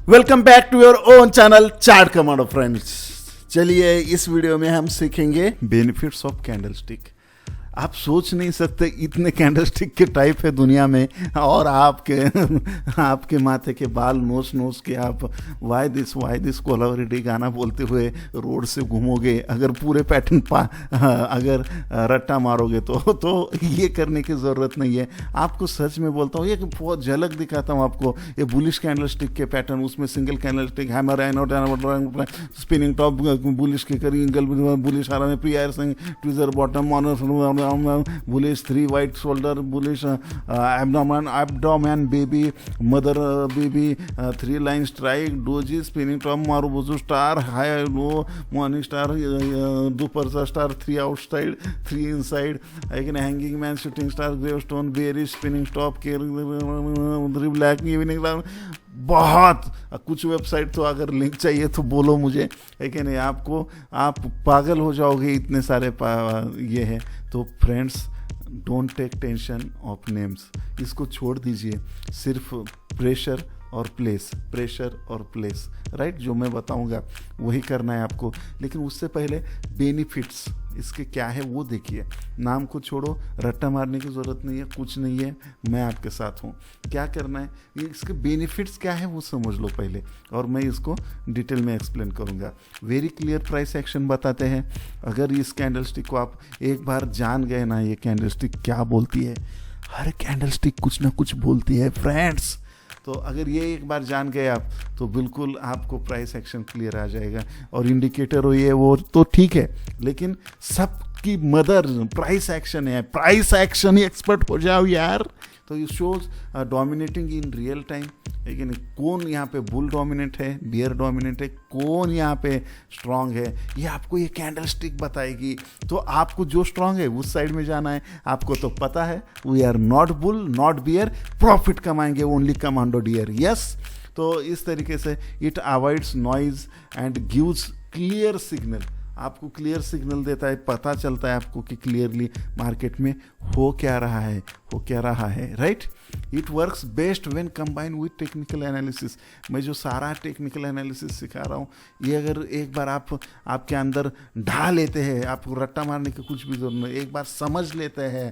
Welcome back to your own channel chart commando friends. चलिए इस video में हम सीखेंगे बेनिफिट्स ऑफ कैंडलस्टिक। आप सोच नहीं सकते इतने कैंडलस्टिक के टाइप है दुनिया में, और आपके माथे के बाल नोच के आप वाई दिस कोलावरिटी गाना बोलते हुए रोड से घूमोगे। अगर पूरे पैटर्न अगर रट्टा मारोगे तो ये करने की ज़रूरत नहीं है। आपको सच में बोलता हूँ, ये बहुत झलक दिखाता हूँ आपको। ये बुलिश कैंडलस्टिक के पैटर्न, उसमें single candlestick hammer spinning top bullish के करिंगल बुलिश आ रहा है, प्री आयरसिंग tweezer bottom bullish 3 white shoulder bullish abdomen baby mother baby 3 line strike doji spinning top marubuzu star high low morning star duparsa star 3 outside 3 inside again hanging man shooting star gravestone bearish spinning top black evening बहुत कुछ website तो अगर link चाहिए तो बोलो मुझे, है कि नहीं। आप पागल हो जाओगे, इतने सारे ये है। तो friends, don't take tension of names, इसको छोड़ दीजिए। सिर्फ प्रेशर और प्लेस राइट, जो मैं बताऊंगा वही करना है आपको। लेकिन उससे पहले बेनिफिट्स इसके क्या है वो देखिए। नाम को छोड़ो, रट्टा मारने की ज़रूरत नहीं है, कुछ नहीं है, मैं आपके साथ हूँ। क्या करना है, इसके बेनिफिट्स क्या है वो समझ लो पहले, और मैं इसको डिटेल में एक्सप्लेन करूँगा। वेरी क्लियर प्राइस एक्शन बताते हैं। अगर इस कैंडलस्टिक को आप एक बार जान गए ना, ये कैंडलस्टिक क्या बोलती है, हर कैंडलस्टिक कुछ ना कुछ बोलती है फ्रेंड्स। तो अगर ये एक बार जान गए आप, तो बिल्कुल आपको प्राइस एक्शन क्लियर आ जाएगा। और इंडिकेटर हो ये वो तो ठीक है, लेकिन सबकी मदर प्राइस एक्शन है। प्राइस एक्शन ही एक्सपर्ट हो जाओ यार। तो ये shows dominating in real time, लेकिन कौन यहाँ पे बुल डोमिनेंट है, बियर डोमिनेंट है, कौन यहाँ पे स्ट्रांग है, ये आपको ये कैंडलस्टिक बताएगी। तो आपको जो स्ट्रांग है उस साइड में जाना है। आपको तो पता है we are not bull not bear, profit कमाएंगे ओनली कमांडो डियर। यस, तो इस तरीके से it avoids noise and gives clear signal. आपको क्लियर सिग्नल देता है, पता चलता है आपको कि क्लियरली मार्केट में हो क्या रहा है right. It works best when combine with technical analysis. मैं जो सारा टेक्निकल एनालिसिस सिखा रहा हूँ, ये अगर एक बार आपके अंदर ढा लेते हैं, आपको रट्टा मारने की कुछ भी जरूरत नहीं, एक बार समझ लेते हैं,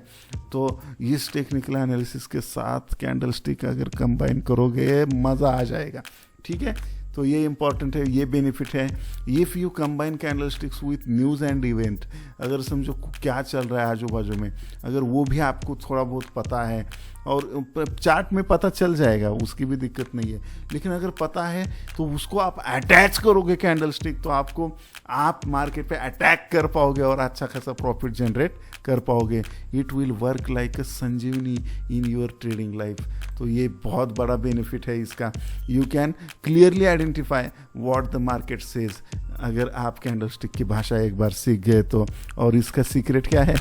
तो इस टेक्निकल एनालिसिस के साथ कैंडलस्टिक अगर कंबाइन करोगे मज़ा आ जाएगा। ठीक है, तो ये इंपॉर्टेंट है, ये बेनिफिट है। If you combine candlesticks with news and event, अगर समझो क्या चल रहा है आजू बाजू में, अगर वो भी आपको थोड़ा बहुत पता है, और चार्ट में पता चल जाएगा, उसकी भी दिक्कत नहीं है। लेकिन अगर पता है तो उसको आप अटैच करोगे कैंडलस्टिक, तो आप मार्केट पे अटैक कर पाओगे और अच्छा खासा प्रॉफिट जनरेट कर पाओगे। It will work like a Sanjeevani in your trading life. तो ये बहुत बड़ा बेनिफिट है इसका। You can clearly identify what the market says, अगर आप कैंडलस्टिक की भाषा एक बार सीख गए तो। और इसका सीक्रेट क्या है,